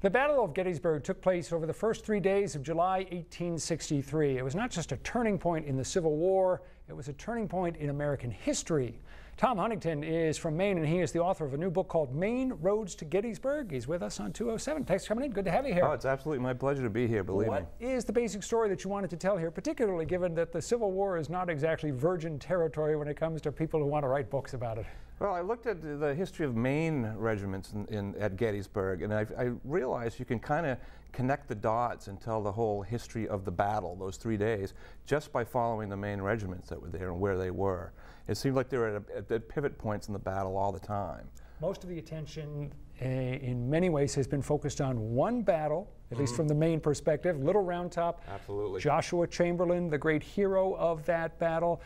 The Battle of Gettysburg took place over the first 3 days of July 1863. It was not just a turning point in the Civil War, it was a turning point in American history. Tom Huntington is from Maine, and he is the author of a new book called Maine Roads to Gettysburg. He's with us on 207. Thanks for coming in. Good to have you here. Oh, it's absolutely my pleasure to be here, believe me. What is the basic story that you wanted to tell here, particularly given that the Civil War is not exactly virgin territory when it comes to people who want to write books about it? Well, I looked at the history of Maine regiments at Gettysburg, and I realized you can kind of connect the dots and tell the whole history of the battle, those 3 days, just by following the Maine regiments that were there and where they were. It seemed like they were at pivot points in the battle all the time. Most of the attention in many ways has been focused on one battle, at least from the Maine perspective, Little Round Top. Absolutely. Joshua Chamberlain, the great hero of that battle.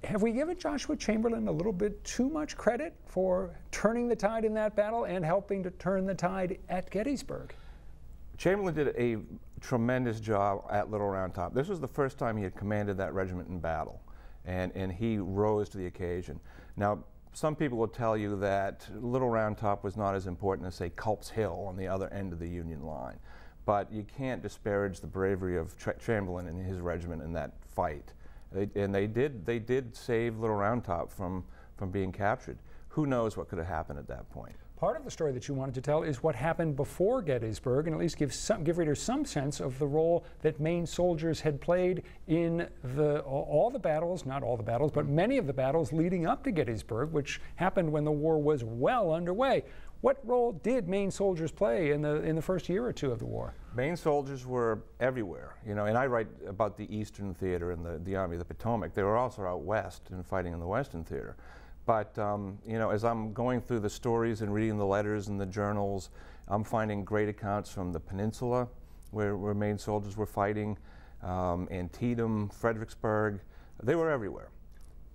Have we given Joshua Chamberlain a little bit too much credit for turning the tide in that battle and helping to turn the tide at Gettysburg? Chamberlain did a tremendous job at Little Round Top. This was the first time he had commanded that regiment in battle, and he rose to the occasion. Now, some people will tell you that Little Round Top was not as important as, say, Culp's Hill on the other end of the Union line. But you can't disparage the bravery of Chamberlain and his regiment in that fight. They did save Little Round Top from being captured. Who knows what could have happened at that point? Part of the story that you wanted to tell is what happened before Gettysburg, and at least give readers some sense of the role that Maine soldiers had played in all the battles, not all the battles, but many of the battles leading up to Gettysburg, which happened when the war was well underway. What role did Maine soldiers play in the first year or two of the war? Maine soldiers were everywhere, you know, and I write about the Eastern Theater and the Army of the Potomac. They were also out west and fighting in the Western Theater. But, you know, as I'm going through the stories and reading the letters and the journals, I'm finding great accounts from the Peninsula, where Maine soldiers were fighting, Antietam, Fredericksburg. They were everywhere.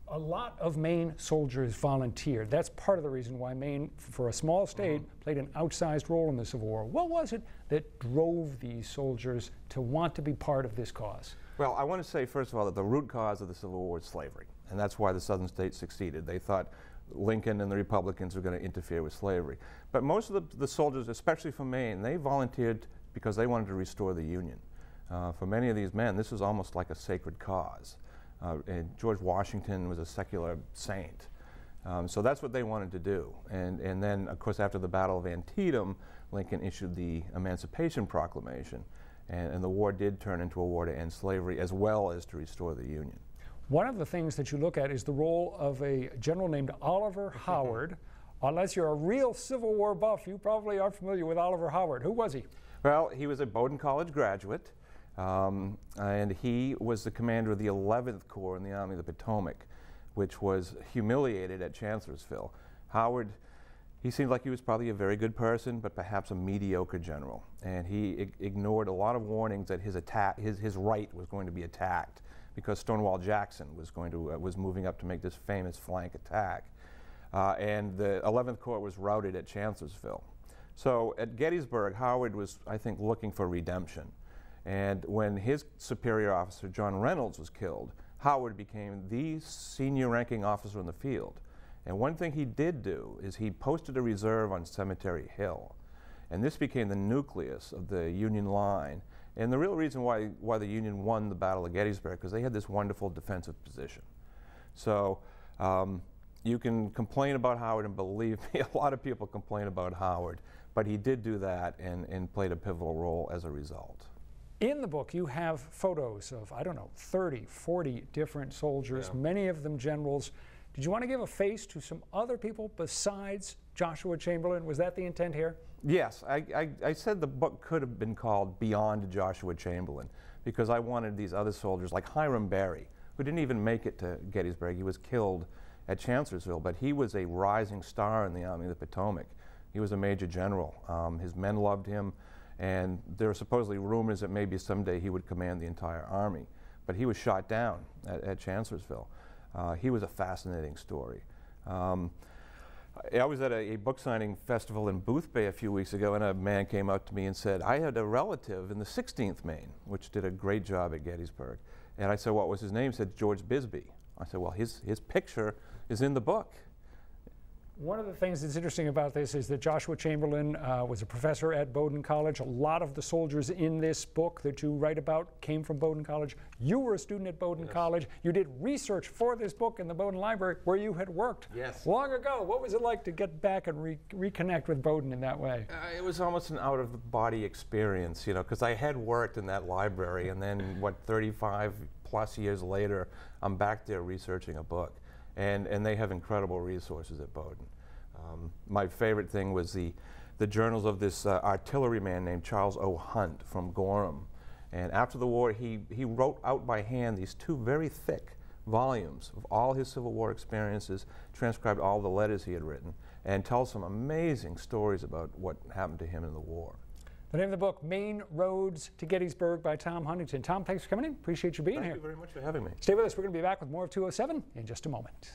A lot of Maine soldiers volunteered. That's part of the reason why Maine, for a small state, played an outsized role in the Civil War. What was it that drove these soldiers to want to be part of this cause? Well, I want to say, first of all, that the root cause of the Civil War was slavery. And that's why the Southern states succeeded. They thought Lincoln and the Republicans were going to interfere with slavery. But most of the soldiers, especially from Maine, they volunteered because they wanted to restore the Union. For many of these men, this was almost like a sacred cause. And George Washington was a secular saint. So that's what they wanted to do. And then, of course, after the Battle of Antietam, Lincoln issued the Emancipation Proclamation. And the war did turn into a war to end slavery as well as to restore the Union. One of the things that you look at is the role of a general named Oliver Howard. Unless you're a real Civil War buff, you probably are familiar with Oliver Howard. Who was he? Well, he was a Bowdoin College graduate, and he was the commander of the 11th Corps in the Army of the Potomac, which was humiliated at Chancellorsville. Howard, he seemed like he was probably a very good person, but perhaps a mediocre general. And he ignored a lot of warnings that his right was going to be attacked, because Stonewall Jackson was moving up to make this famous flank attack. And the 11th Corps was routed at Chancellorsville. So at Gettysburg, Howard was, I think, looking for redemption. And when his superior officer, John Reynolds, was killed, Howard became the senior ranking officer in the field. And one thing he did do is he posted a reserve on Cemetery Hill. And this became the nucleus of the Union line. And the real reason why the Union won the Battle of Gettysburg, because they had this wonderful defensive position. So you can complain about Howard, and believe me, a lot of people complain about Howard, but he did do that and played a pivotal role as a result. In the book, you have photos of, I don't know, 30, 40 different soldiers, many of them generals. Did you want to give a face to some other people besides Joshua Chamberlain? Was that the intent here? Yes, I said the book could have been called Beyond Joshua Chamberlain, because I wanted these other soldiers like Hiram Berry, who didn't even make it to Gettysburg. He was killed at Chancellorsville, but he was a rising star in the Army of the Potomac. He was a major general. His men loved him, and there are supposedly rumors that maybe someday he would command the entire army. But he was shot down at Chancellorsville. He was a fascinating story. I was at a book signing festival in Boothbay a few weeks ago, and a man came up to me and said, I had a relative in the 16th Maine, which did a great job at Gettysburg. And I said, what was his name? He said, George Bisbee. I said, well, his picture is in the book. One of the things that's interesting about this is that Joshua Chamberlain was a professor at Bowdoin College. A lot of the soldiers in this book that you write about came from Bowdoin College. You were a student at Bowdoin College. You did research for this book in the Bowdoin Library where you had worked long ago. What was it like to get back and reconnect with Bowdoin in that way? It was almost an out-of-the-body experience, you know, because I had worked in that library, and then, 35 plus years later, I'm back there researching a book. And they have incredible resources at Bowdoin. My favorite thing was the journals of this artilleryman named Charles O. Hunt from Gorham. And after the war, he wrote out by hand these 2 very thick volumes of all his Civil War experiences, transcribed all the letters he had written, and tells some amazing stories about what happened to him in the war. The name of the book, Maine Roads to Gettysburg by Tom Huntington. Tom, thanks for coming in. Appreciate you being here. Thank you very much for having me. Stay with us. We're going to be back with more of 207 in just a moment.